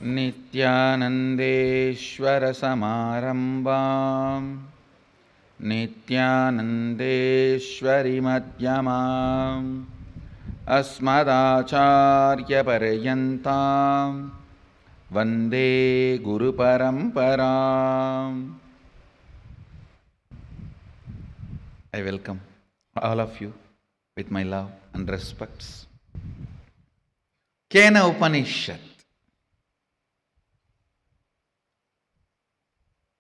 नित्यानन्देश्वरसमारम्भां नित्यानन्देश्वरिमध्यमाम् अस्मदाचार्यपर्यन्तां वन्दे गुरुपरम्पराम्. I welcome all of you with my love and respects. Kena Upanishad.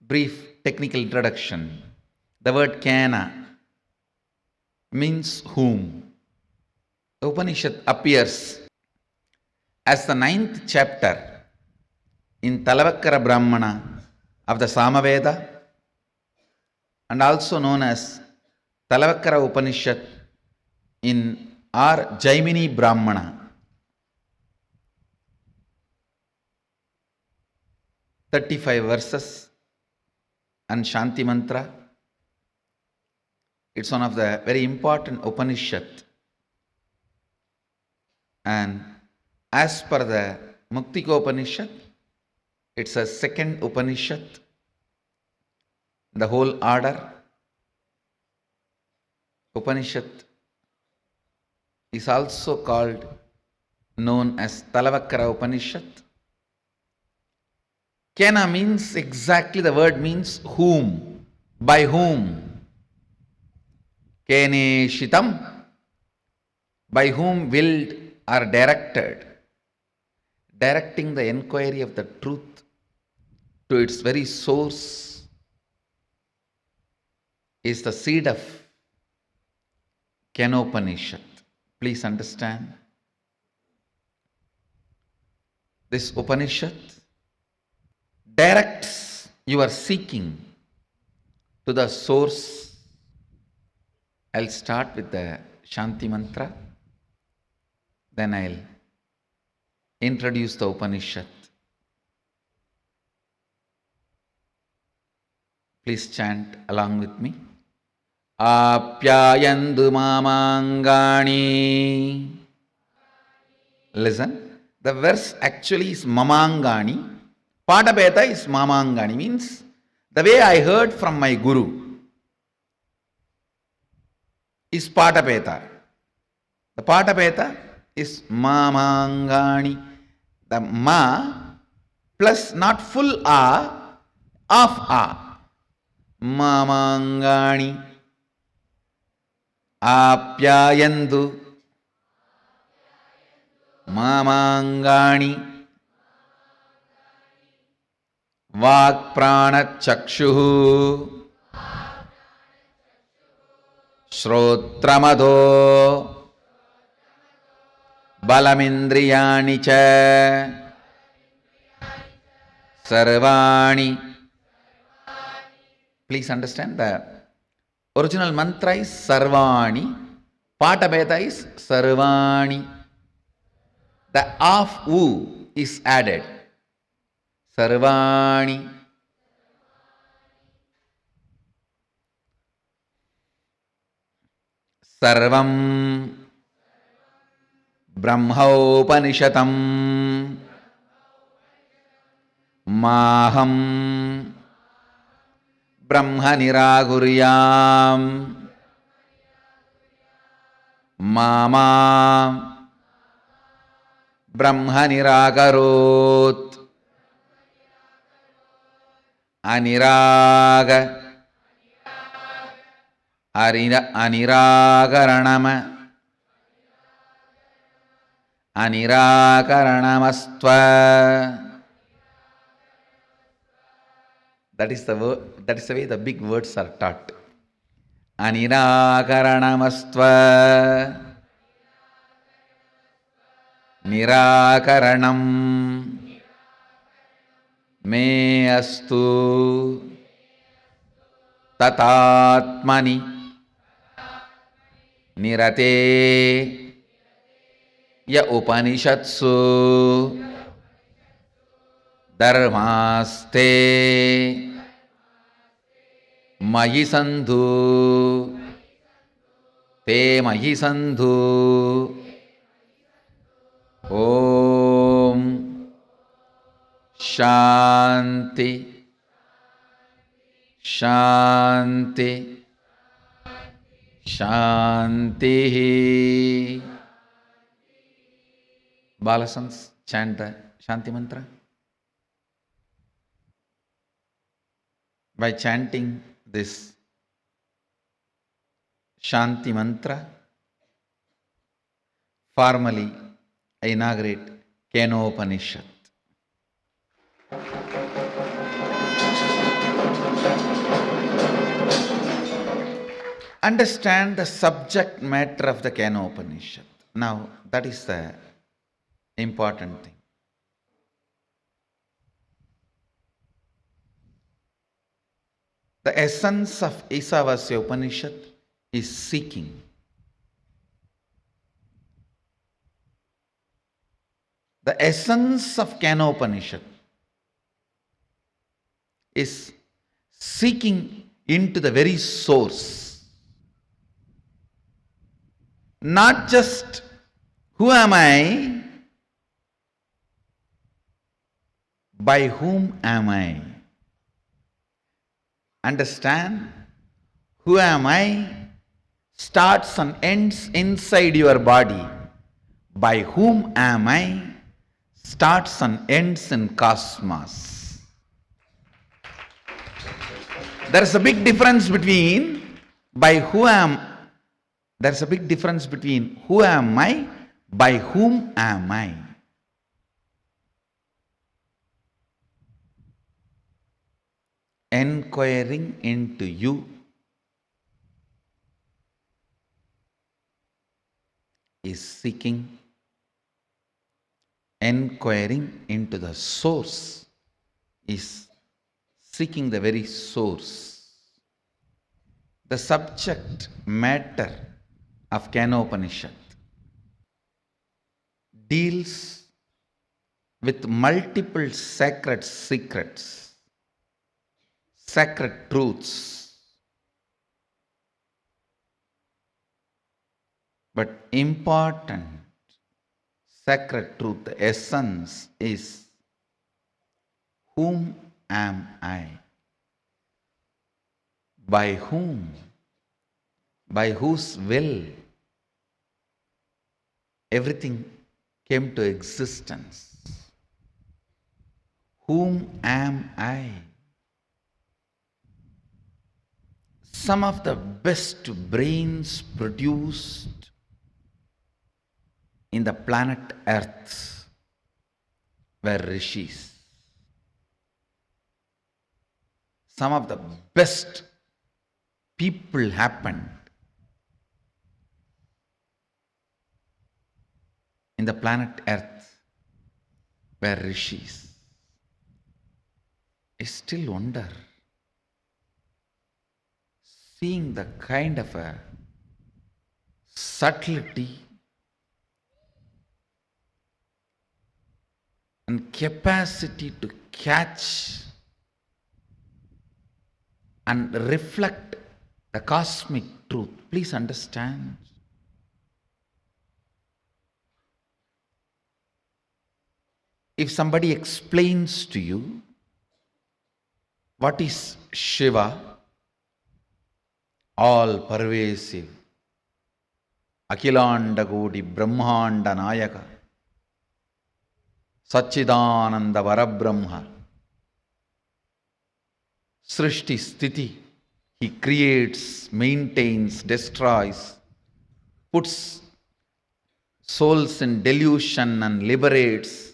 Brief technical introduction. The word Kena means whom. The Upanishad appears as the 9th chapter in Talavakkara Brahmana of the Samaveda and also known as Talavakkara Upanishad in our Jaimini Brahmana. 35 verses and Shanti Mantra. It's one of the very important Upanishad. And as per the Muktika Upanishad, it's a second Upanishad. The whole order Upanishad is also called, known as Talavakkara Upanishad. Kena means exactly, the word means whom, by whom. Kene Shitam, by whom willed or directed, directing the enquiry of the truth to its very source is the seed of Kenopanishad. Please understand. This Upanishad directs your seeking to the source. I'll start with the Shanti Mantra, then I'll introduce the Upanishad. Please chant along with me. Apyayandu mamangani. Listen, the verse actually is mamangani. Padabeta is mamangani, means the way I heard from my guru is Padabeta. The Padabeta is mamangani. The ma plus not full a, half a. Mamangani. Apyayandu mamangani. Vak prana chakshuhu Shrotramado Balamindriyani cha Sarvani. Please understand, the original mantra is Sarvani, Patabeta is Sarvani. The half U is added. Sarvani. Sarvam Brahmaupanishatam Maham Brahma Niraguryam Mama Brahma Niragarot Aniraga Aniragaranama Aniragaranamastva. That is the word, that is the way the big words are taught. Aniragaranamastva Nirakaranam Me astu Tatatmani Nirate Ya Upanishatsu Dharmaste Mayi Sandhu Te Mayi Sandhu Om Shanti, Shanti, Shanti. Balasans, chant the Shanti mantra. By chanting this Shanti mantra, formally I inaugurate Kenopanishad. Understand the subject matter of the Kenopanishad. Now, that is the important thing. The essence of Isavasya Upanishad is seeking. The essence of Kenopanishad is seeking into the very source. Not just who am I, by whom am I? Understand? Who am I starts and ends inside your body. By whom am I starts and ends in cosmos. There is a big difference between there's a big difference between who am I, by whom am I. Enquiring into you is seeking. Enquiring into the source is seeking the very source. The subject matter of Kenopanishad deals with multiple sacred secrets, sacred truths. But important sacred truth, the essence is, whom am I? By whom? By whose will everything came to existence? Whom am I? Some of the best brains produced in the planet Earth were rishis. Some of the best people happened in the planet Earth were rishis. I still wonder, seeing the kind of a subtlety and capacity to catch and reflect the cosmic truth. Please understand. If somebody explains to you what is Shiva, all pervasive, Akhilanda Kodi Brahmanda Nayaka, Satchidananda Varabrahma, Srishti Sthiti, he creates, maintains, destroys, puts souls in delusion and liberates.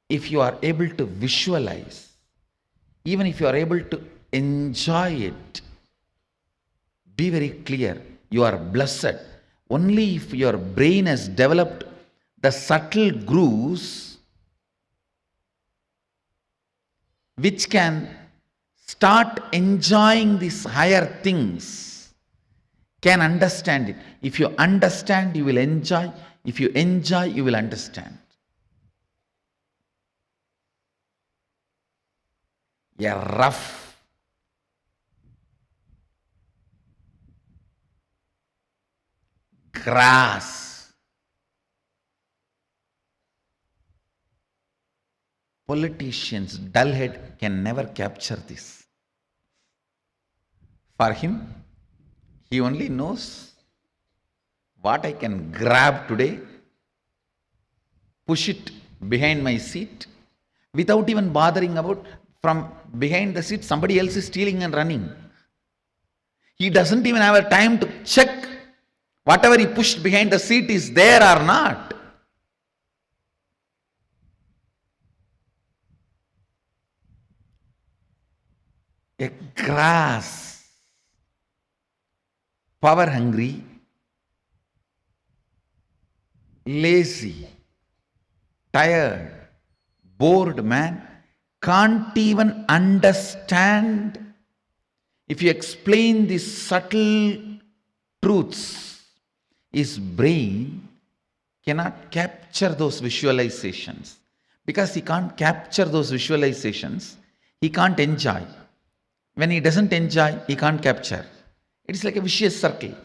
If you are able to visualize, even if you are able to enjoy it, be very clear, you are blessed. Only if your brain has developed the subtle grooves which can start enjoying these higher things, can understand it. If you understand, you will enjoy. If you enjoy, you will understand. A rough grass Politicians, dull head can never capture this. For him, he only knows what I can grab today, push it behind my seat, without even bothering about from behind the seat somebody else is stealing and running. He doesn't even have a time to check whatever he pushed behind the seat is there or not. A grass, power hungry, lazy, tired, bored man can't even understand. If you explain these subtle truths, his brain cannot capture those visualizations. Because he can't capture those visualizations, he can't enjoy. When he doesn't enjoy, he can't capture. It's like a vicious circle.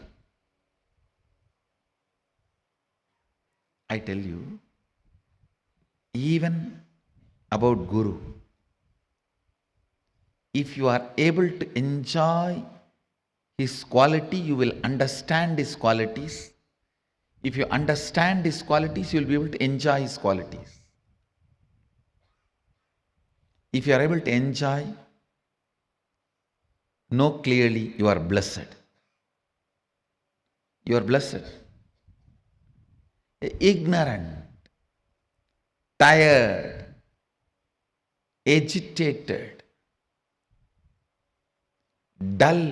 I tell you, even about Guru, if you are able to enjoy his quality, you will understand his qualities. If you understand his qualities, you will be able to enjoy his qualities. If you are able to enjoy, know clearly you are blessed. You are blessed. Ignorant, tired, agitated, dull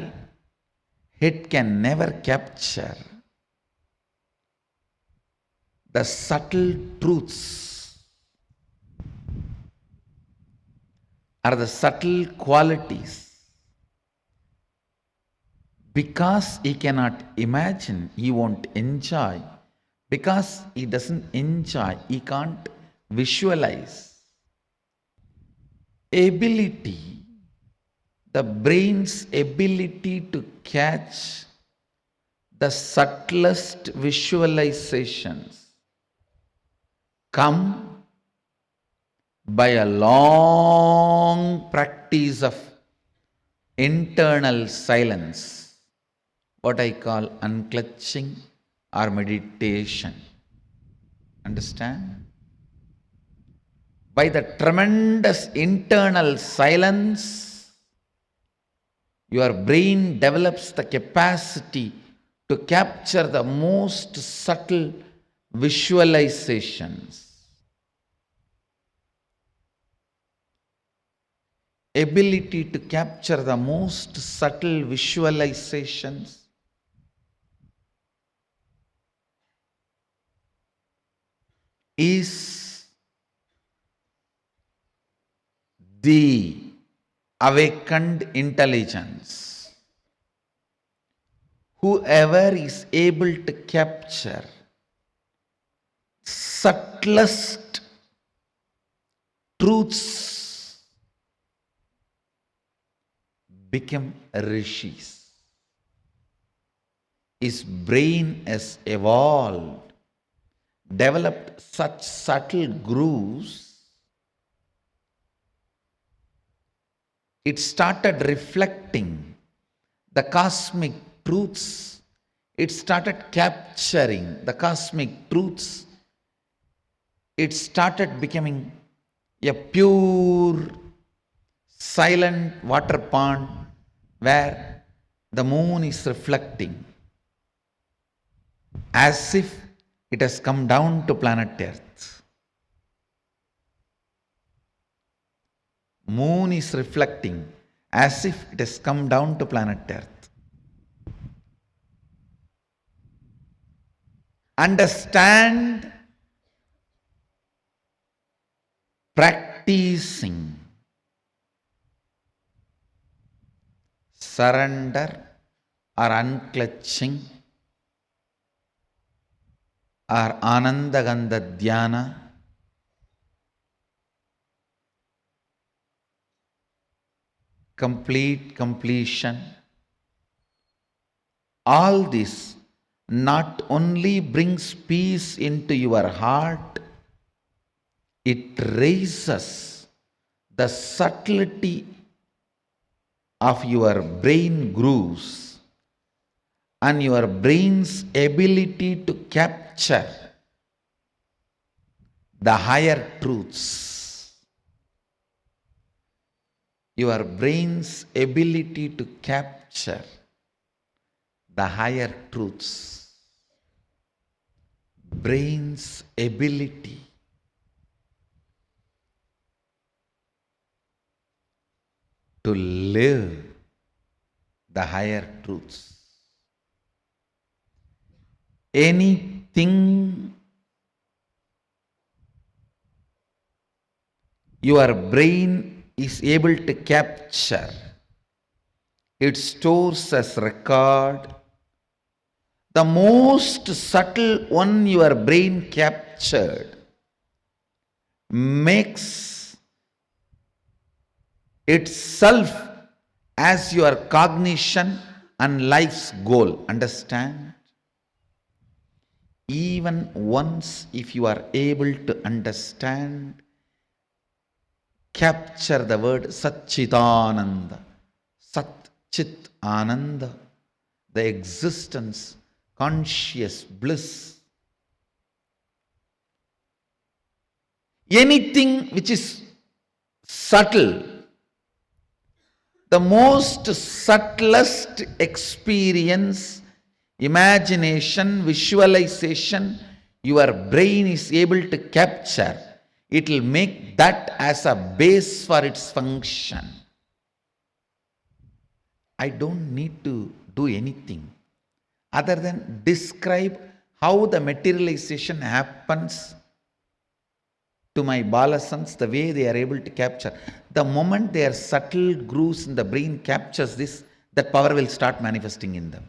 head can never capture the subtle truths or the subtle qualities. Because he cannot imagine, he won't enjoy. Because he doesn't enjoy, he can't visualize. Ability, the brain's ability to catch the subtlest visualizations come by a long practice of internal silence, what I call unclutching or meditation. Understand? By the tremendous internal silence, your brain develops the capacity to capture the most subtle visualizations. Ability to capture the most subtle visualizations is the awakened intelligence. Whoever is able to capture subtlest truths become rishis. His brain has evolved, developed such subtle grooves. It started reflecting the cosmic truths. It started capturing the cosmic truths. It started becoming a pure, silent water pond where the moon is reflecting as if it has come down to planet Earth. Moon is reflecting as if it has come down to planet Earth. Understand, practicing surrender or unclutching or Anandagandha Dhyana, complete completion. All this not only brings peace into your heart, it raises the subtlety of your brain grooves and your brain's ability to capture the higher truths, your brain's ability to capture the higher truths, brain's ability to live the higher truths. Anything your brain is able to capture, it stores as record. The most subtle one your brain captured makes itself as your cognition and life's goal. Understand? Even once, if you are able to understand, capture the word Satchitananda, Sat Chit Ananda, the existence, conscious bliss. Anything which is subtle, the most subtlest experience, imagination, visualization, your brain is able to capture, it will make that as a base for its function. I don't need to do anything other than describe how the materialization happens to my balasans, the way they are able to capture. The moment their subtle grooves in the brain captures this, that power will start manifesting in them.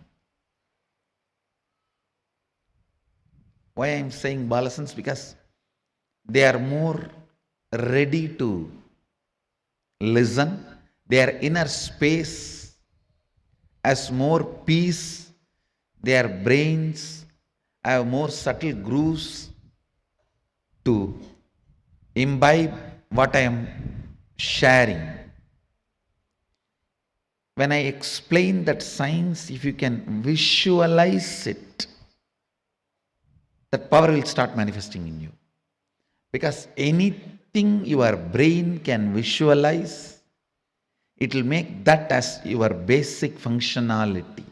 Why I am saying balasans? Because they are more ready to listen. Their inner space has more peace. Their brains have more subtle grooves to imbibe what I am sharing. When I explain that science, if you can visualize it, that power will start manifesting in you. Because anything your brain can visualize, it will make that as your basic functionality.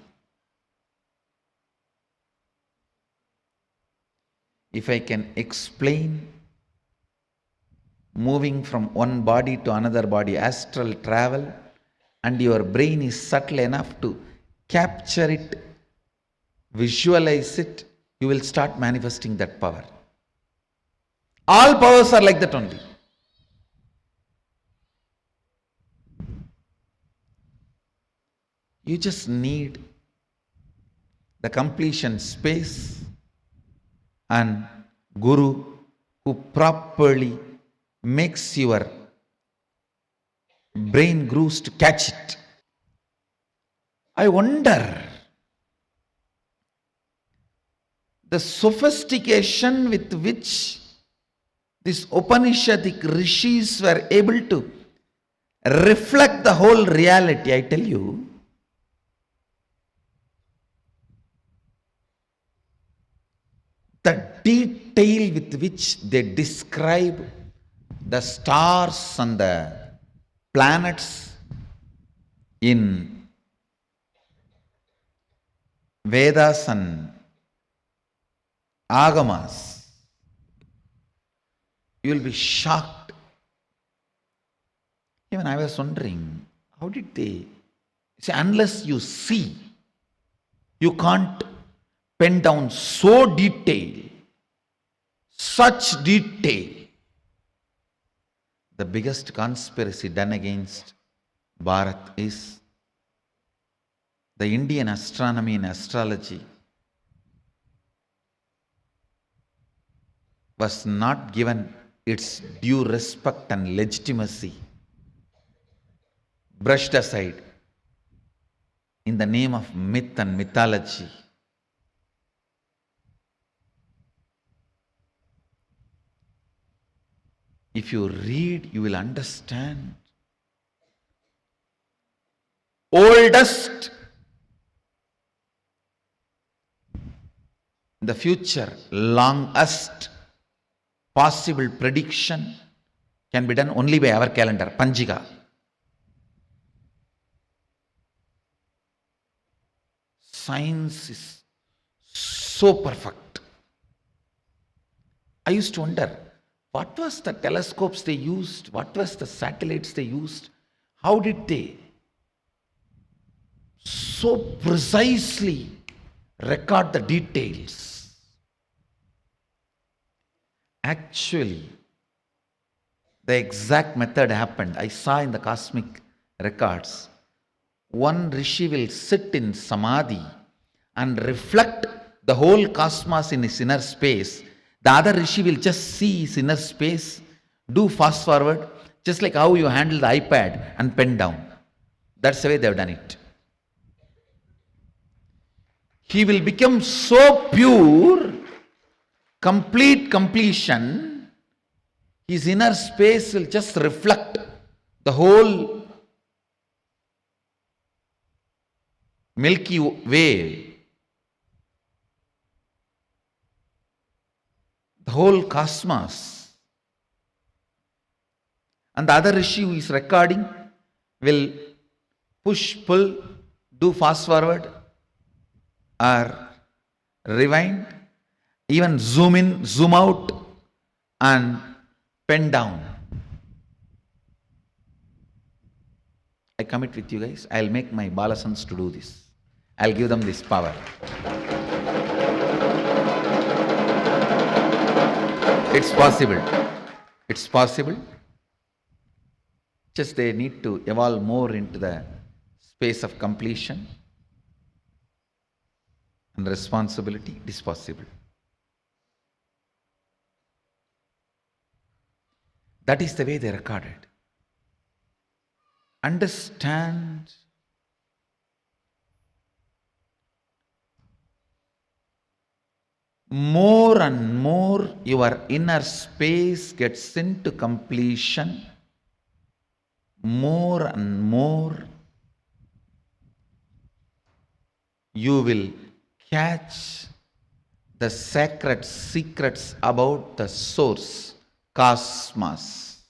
If I can explain moving from one body to another body, astral travel, and your brain is subtle enough to capture it, visualize it, you will start manifesting that power. All powers are like that only. You just need the completion space and Guru who properly makes your brain grooves to catch it. I wonder the sophistication with which these Upanishadic rishis were able to reflect the whole reality. I tell you, the detail with which they describe the stars and the planets in Vedas and Agamas, you will be shocked. Even I was wondering, how did they see? Unless you see, you can't pen down so detail, such detail. The biggest conspiracy done against Bharat is the Indian astronomy and astrology was not given its due respect and legitimacy, brushed aside in the name of myth and mythology. If you read, you will understand. Oldest in the future, longest possible prediction can be done only by our calendar, Panjiga. Science is so perfect. I used to wonder, what was the telescopes they used? What was the satellites they used? How did they so precisely record the details? Actually, the exact method happened. I saw in the cosmic records. One rishi will sit in samadhi and reflect the whole cosmos in his inner space. The other rishi will just see his inner space, do fast forward, just like how you handle the iPad and pen down. That's the way they've done it. He will become so pure, complete completion, his inner space will just reflect the whole Milky Way, the whole cosmos. And the other rishi who is recording will push, pull, do fast forward or rewind, even zoom in, zoom out and pen down. I commit with you guys, I'll make my balasans to do this. I'll give them this power. It's possible. It's possible. Just they need to evolve more into the space of completion and responsibility. It is possible. That is the way they recorded. Understand more and more your inner space gets into completion, more and more you will catch the sacred secrets about the source, cosmos.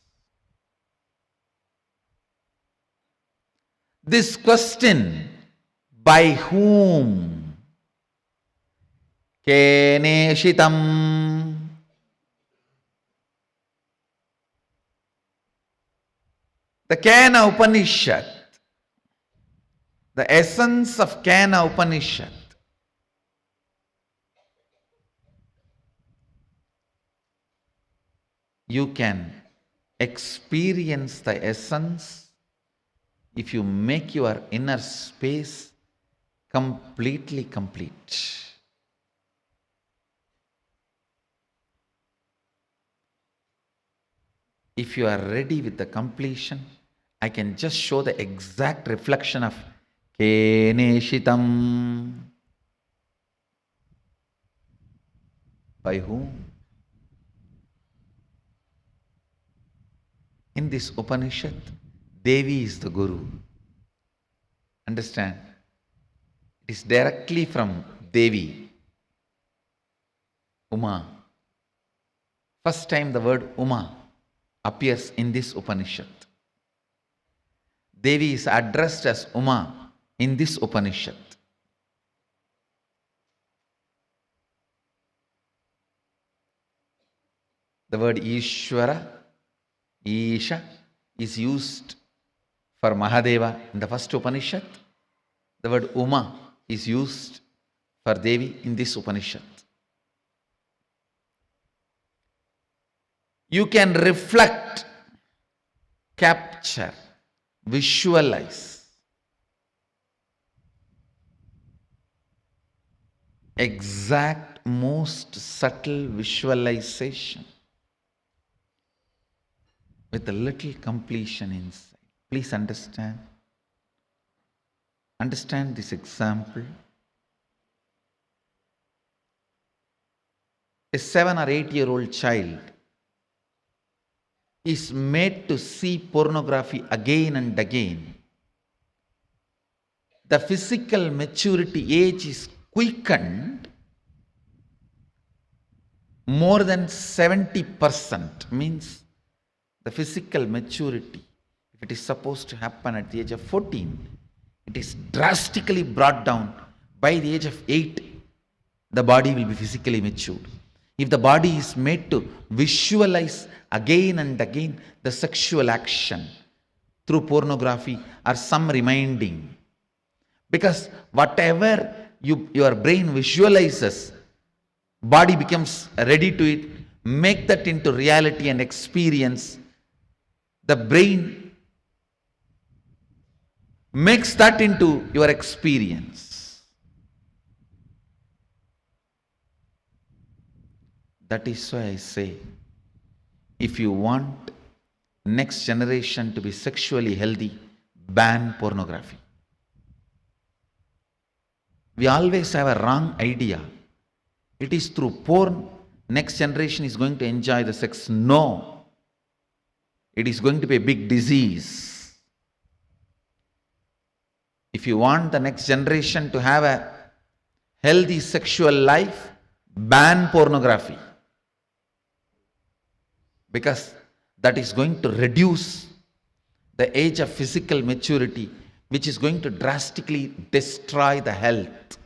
This question, by whom? Keneshitam. The Kena Upanishad, the essence of Kena Upanishad, you can experience the essence if you make your inner space completely complete. If you are ready with the completion, I can just show the exact reflection of Keneshitam. By whom? In this Upanishad, Devi is the Guru. Understand? It is directly from Devi, Uma. First time the word Uma appears in this Upanishad. Devi is addressed as Uma in this Upanishad. The word Ishvara, Isha, is used for Mahadeva in the first Upanishad. The word Uma is used for Devi in this Upanishad. You can reflect, capture, visualize exact, most subtle visualization with a little completion inside. Please understand. Understand this example. A 7 or 8-year-old child is made to see pornography again and again, the physical maturity age is quickened more than 70%. Means the physical maturity, if it is supposed to happen at the age of 14, it is drastically brought down. By the age of 8, the body will be physically matured. If the body is made to visualize again and again the sexual action through pornography or some reminding, because whatever your brain visualizes, body becomes ready to it, make that into reality and experience. The brain makes that into your experience. That is why I say, if you want next generation to be sexually healthy, ban pornography. We always have a wrong idea. It is through porn next generation is going to enjoy the sex. No. It is going to be a big disease. If you want the next generation to have a healthy sexual life, ban pornography. Because that is going to reduce the age of physical maturity, which is going to drastically destroy the health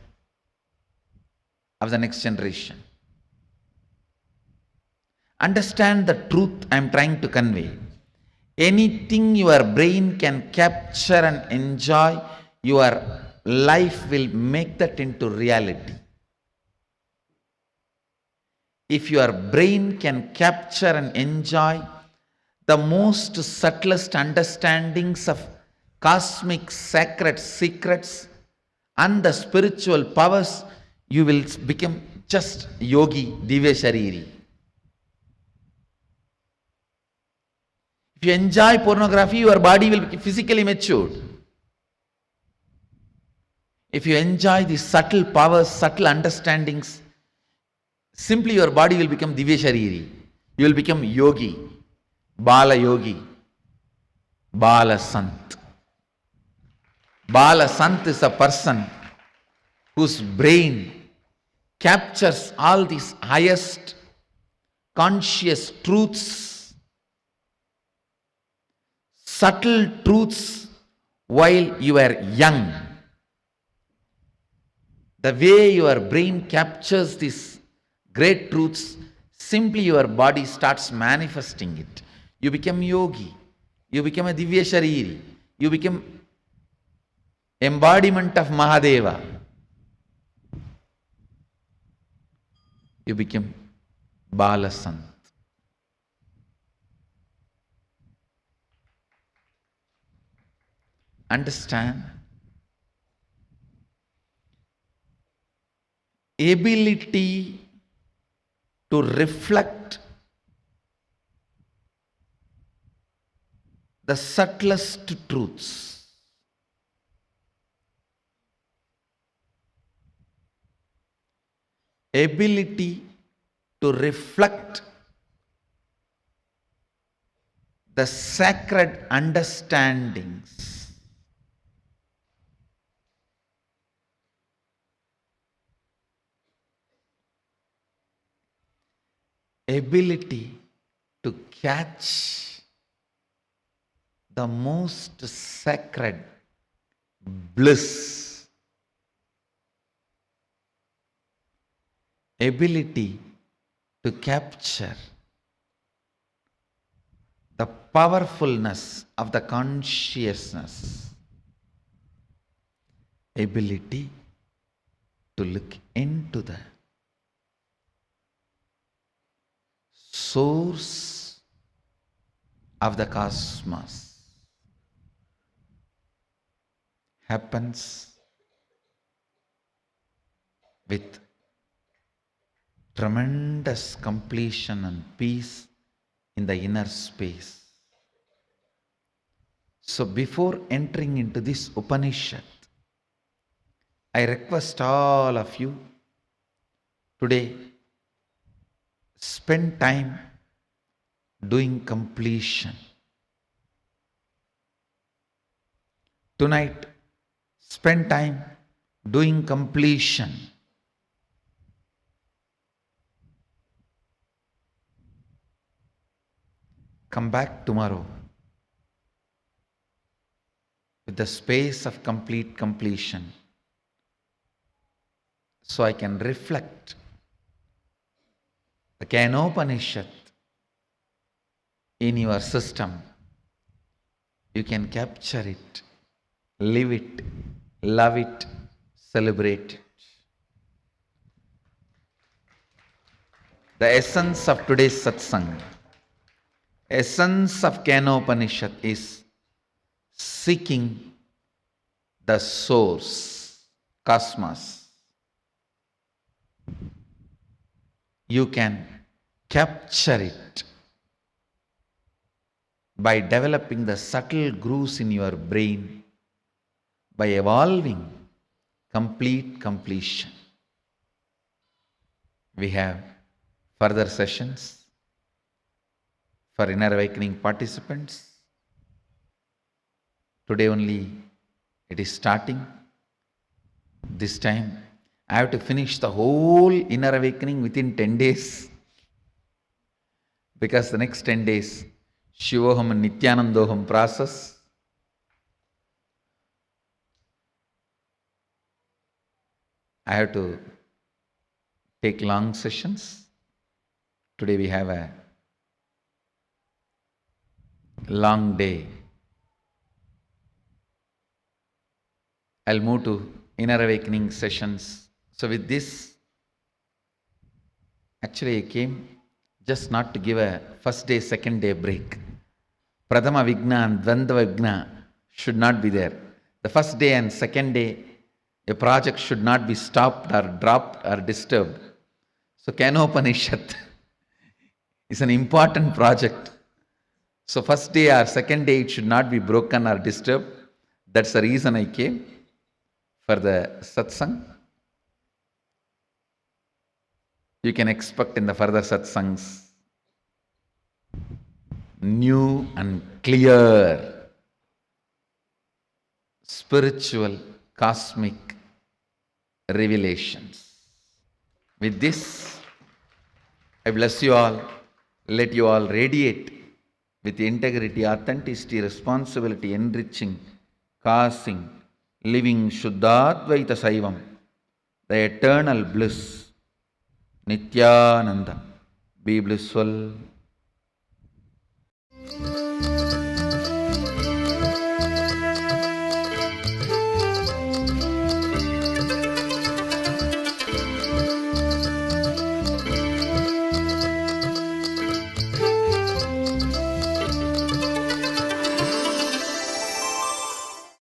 of the next generation. Understand the truth I am trying to convey. Anything your brain can capture and enjoy, your life will make that into reality. If your brain can capture and enjoy the most subtlest understandings of cosmic sacred secrets and the spiritual powers, you will become just yogi, divya shariri. If you enjoy pornography, your body will be physically matured. If you enjoy the subtle powers, subtle understandings, simply your body will become divya shariri. You will become yogi, bala yogi, bala sant. Bala Sant is a person whose brain captures all these highest conscious truths, subtle truths while you are young. The way your brain captures these great truths, simply your body starts manifesting it. You become yogi, you become a divya shariri, you become embodiment of Mahadeva. You become Bala Sant. Understand? Ability to reflect the subtlest truths. Ability to reflect the sacred understandings. Ability to catch the most sacred bliss. Ability to capture the powerfulness of the consciousness. Ability to look into the source of the cosmos happens with tremendous completion and peace in the inner space. So before entering into this Upanishad, I request all of you today, spend time doing completion. Tonight, spend time doing completion. Come back tomorrow with the space of complete completion, so I can reflect the Kenopanishad in your system. You can capture it, live it, love it, celebrate it. The essence of today's satsang, essence of Kenopanishad is seeking the source, cosmos. You can capture it by developing the subtle grooves in your brain, by evolving complete completion. We have further sessions for inner awakening participants. Today only it is starting. This time I have to finish the whole inner awakening within 10 days, because the next 10 days Shivoham and Nityanandoham process. I have to take long sessions. Today we have a long day. I'll move to inner awakening sessions. So with this, actually I came just not to give a first day, second day break. Pradama Vigna and Dvandva Vigna should not be there. The first day and second day, a project should not be stopped or dropped or disturbed. So Kenopanishad is an important project. So first day or second day, it should not be broken or disturbed. That's the reason I came for the satsang. You can expect in the further satsangs new and clear spiritual cosmic revelations. With this, I bless you all. Let you all radiate with integrity, authenticity, responsibility, enriching, causing, living Shuddhadvaita Saivam, the eternal bliss, Nityananda. Be blissful.